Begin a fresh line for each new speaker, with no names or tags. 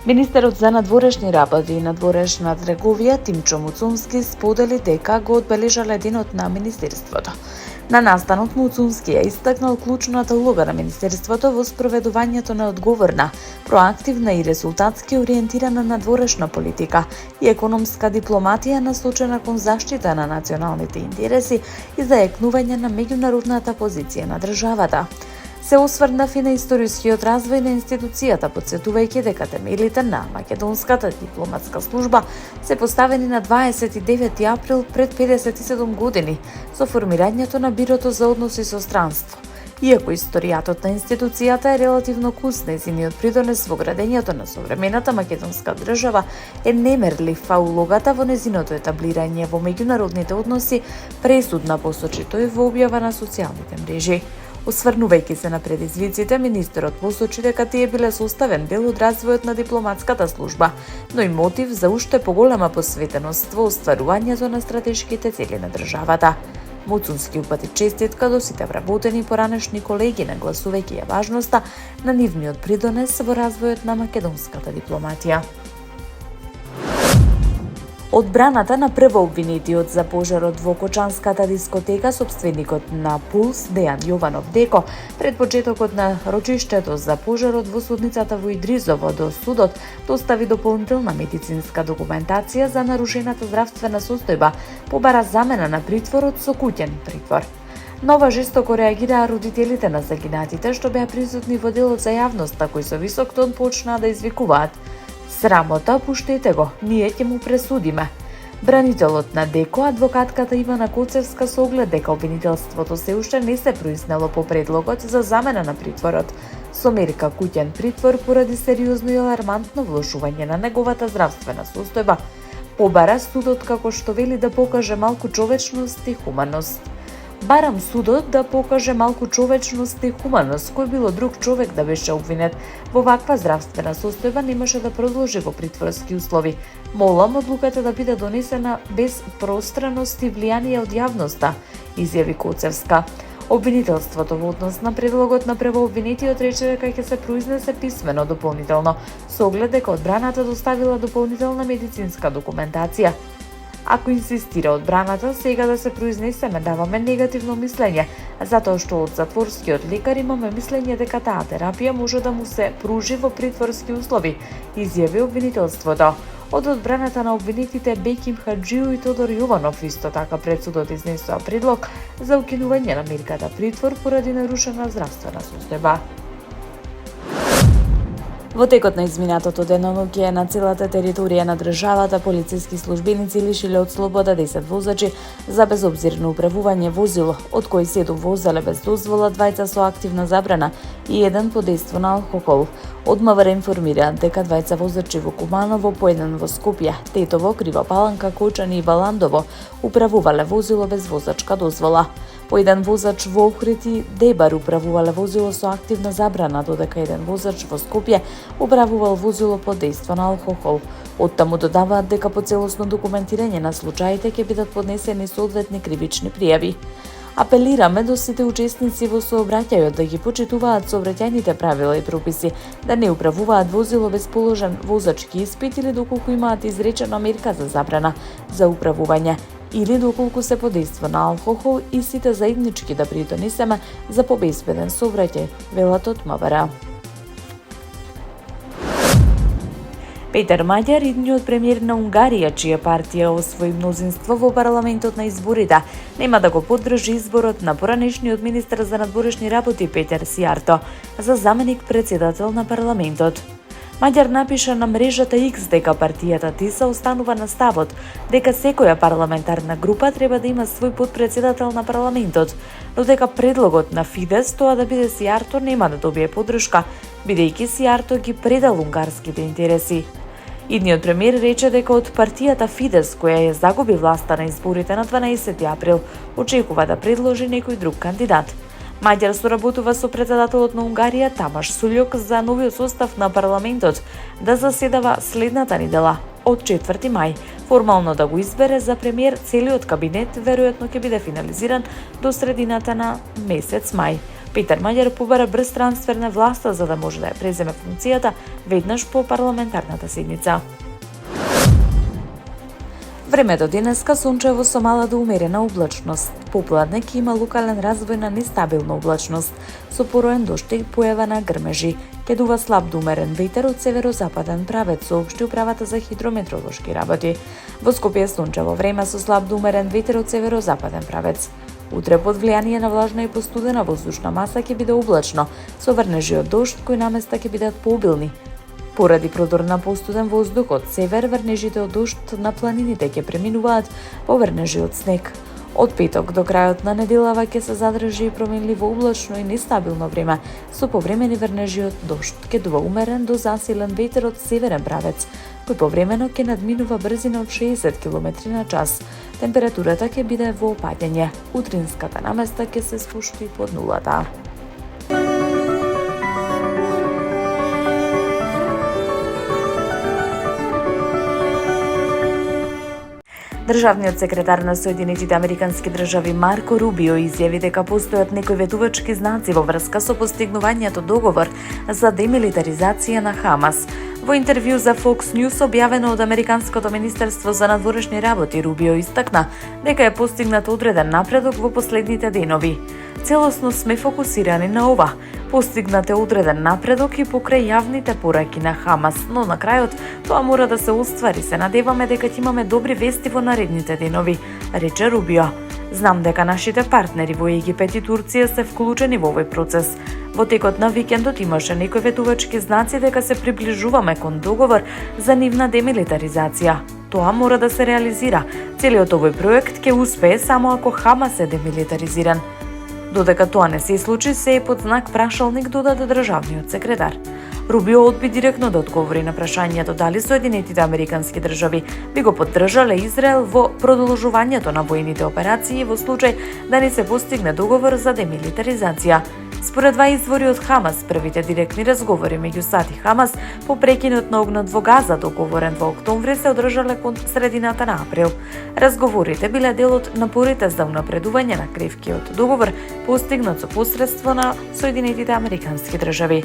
Министерот за надворешни работи и надворешна трговија Тимчо Муцунски сподели дека го одбележале денот на Министерството. На настанот Муцунски ја истакнал клучната улога на Министерството во спроведувањето на одговорна, проактивна и резултатски ориентирана надворешна политика и економска дипломатија насочена кон заштита на националните интереси и зајакнување на меѓународната позиција на државата. Се осврнав и на историскиот развој на институцијата, потсетувајќи дека темелите на македонската дипломатска служба се поставени на 29 април пред 57 години со формирањето на Бирото за односи со странство. Иако историјатот на институцијата е релативно куст, нејзиниот придонес во градењето на современата македонска држава е немерлив, а улогата во нејзиното етаблирање во меѓународните односи пресудна, посочи тој во објава на социјалните мрежи. Осврнувајќи се на предизвиците, министерот посочи дека тие биле составен дел од развојот на дипломатската служба, но и мотив за уште поголема посветеност во остварувањето на стратешките цели на државата. Муцунски упати честитка до сите вработени поранешни колеги, нагласувајќи ја важноста на нивниот придонес во развојот на македонската дипломатија. Одбраната на прво обвинетиот за пожарот во Кочанската дискотека, собственикот на Пулс, Дејан Јованов Деко, пред почетокот на рочиштето за пожарот во судницата во Идризово до судот достави дополнителна медицинска документација за нарушената здравствена состојба, побара замена на притворот со куќен притвор. Нова жестоко реагираа родителите на загинатите што беа присутни во делот за јавноста, кои со висок тон почнаа да извикуваат: "Срамота, пуштете го, ние ќе му пресудиме." Бранителот на Деко, адвокатката Ивана Коцевска, со оглед дека обвинителството се уште не се произнело по предлогот за замена на притворот со мерка куќен притвор поради сериозно и алармантно влошување на неговата здравствена состојба, побара судот, како што вели, да покаже малку човечност и хуманост. "Барам судот да покаже малку човечност и хуманост. Кој било друг човек да беше обвинет во ваква здравствена состојба немаше да продолжи во притворски услови. Молам одлуката да биде донесена без пространост и влијание од јавноста", изјави Коцевска. Обвинителството во однос на предлогот на првообвинетиот рече дека ќе се произнесе писмено дополнително, со оглед дека одбраната доставила дополнителна медицинска документација. Ако инсистира одбраната сега да се произнесеме, даваме негативно мислење, затоа што од затворскиот лекар имаме мислење дека таа терапија може да му се пружи во притворски услови, изјави обвинителството. Од одбраната на обвинетите Беким Хаџију и Тодор Јованов исто така пред судот изнесоа предлог за укинување на мерката притвор поради нарушена здравствена состојба. Во текот на изминатото деноноќе на целата територија на државата, полициски службеници лишиле од слобода 10 возачи за безобзирно управување возило, од кои 7 возеле без дозвола, 2 со активна забрана и 1 под дејство на алкохол. Од МВР информираат дека 2 возачи во Куманово, по 1 во Скопје, Тетово, Крива Паланка, Кочани и Баландово управувале возило без возачка дозвола. По 1 возач во Охрид и Дебар управувале возило со активна забрана, додека 1 возач во Скопје управувал возило под дејство на алкохол. Оттаму додаваат дека по целосно документирање на случаите ќе бидат поднесени соодветни кривични пријави. Апелираме до сите учесници во сообраќајот да ги почитуваат сообраќајните правила и прописи, да не управуваат возило без положен возачки испит или доколку имаат изречена мерка за забрана за управување, или доколку се под дејство на алкохол, и сите заеднички да придонесеме за побезбеден сообраќај, велат од МВР. Петер Маѓар, идниот премиер на Унгарија, чија партија освои мнозинство во парламентот на изборите, нема да го поддржи изборот на поранешниот министер за надворешни работи Петер Сијарто за заменик председател на парламентот. Маѓар напиша на мрежата X дека партијата ТИСА останува на ставот дека секоја парламентарна група треба да има свој подпредседател на парламентот, но дека предлогот на Фидес тоа да биде Сијарто нема да добие поддршка, бидејќи Сијарто ги предал унгарските интереси. Идниот премиер рече дека од партијата Фидес, која ја загуби власта на изборите на 12 април, очекува да предложи некој друг кандидат. Маѓар соработува со председателот на Унгарија Тамаш Сулјок за новиот состав на парламентот да заседава следната недела од 4 мај. Формално да го избере за премиер целиот кабинет веројатно ќе биде финализиран до средината на месец мај. Питер Маѓар побара брз трансфер на власта за да може да ја преземе функцијата веднаш по парламентарната седница. Времето денеска сончево со мала до умерена облачност. Попладне ќе има локален развој на нестабилна облачност, со пороен дожд и појава на грмежи. Ќе дува слаб до умерен ветер од северозападен правец, соопшти управата за хидрометеоролошки работи. Во Скопје сончево време со слаб до умерен ветер од северозападен правец. Утре под влијание на влажна и постудена воздушна маса ќе биде облачно, со врнежи од дожд кои наместа ќе бидат пообилни. Поради продор на постуден воздух од север, врнежите од дожд на планините ќе преминуваат по врнежи од снег. Од петок до крајот на неделава ќе се задржи и променливо облачно и нестабилно време, со повремени врнежи од дожд. Ќе дува умерен до засилен ветер од северен правец, кој повремено ќе надминува брзина од 60 км на час. Температурата ќе биде во опаѓање. Утринската наместа ќе се спушти под нулата. Државниот секретар на Соединетите Американски држави Марко Рубио изјави дека постојат некои ветувачки знаци во врска со постигнувањето договор за демилитаризација на Хамас. Во интервју за Fox News објавено од Американското министерство за надворешни работи, Рубио истакна дека е постигнат одреден напредок во последните денови. Целосно сме фокусирани на ова. Постигнат е одреден напредок и покрај јавните пораки на Хамас, но на крајот тоа мора да се оствари. Се надеваме дека ќе имаме добри вести во наредните денови, рече Рубио. Знам дека нашите партнери во Египет и Турција се вклучени во овој процес. Во текот на викендот имаше некои ветувачки знаци дека се приближуваме кон договор за нивна демилитаризација. Тоа мора да се реализира. Целиот овој проект ќе успее само ако Хамас е демилитаризиран. Додека тоа не се случи, се е под знак прашалник, додаде државниот секретар. Рубио одби директно да одговори на прашањето дали Соединетите Американски држави би го поддржале Израел во продолжувањето на воените операции во случај да не се постигне договор за демилитаризација. Според два извори од Хамас, првите директни разговори меѓу САД и Хамас по прекинот на огнот во Газа, договорен во октомври, се одржале кон средината на април. Разговорите биле дел од напорите за унапредување на кревкиот договор, постигнат со посредство на Соединетите Американски држави.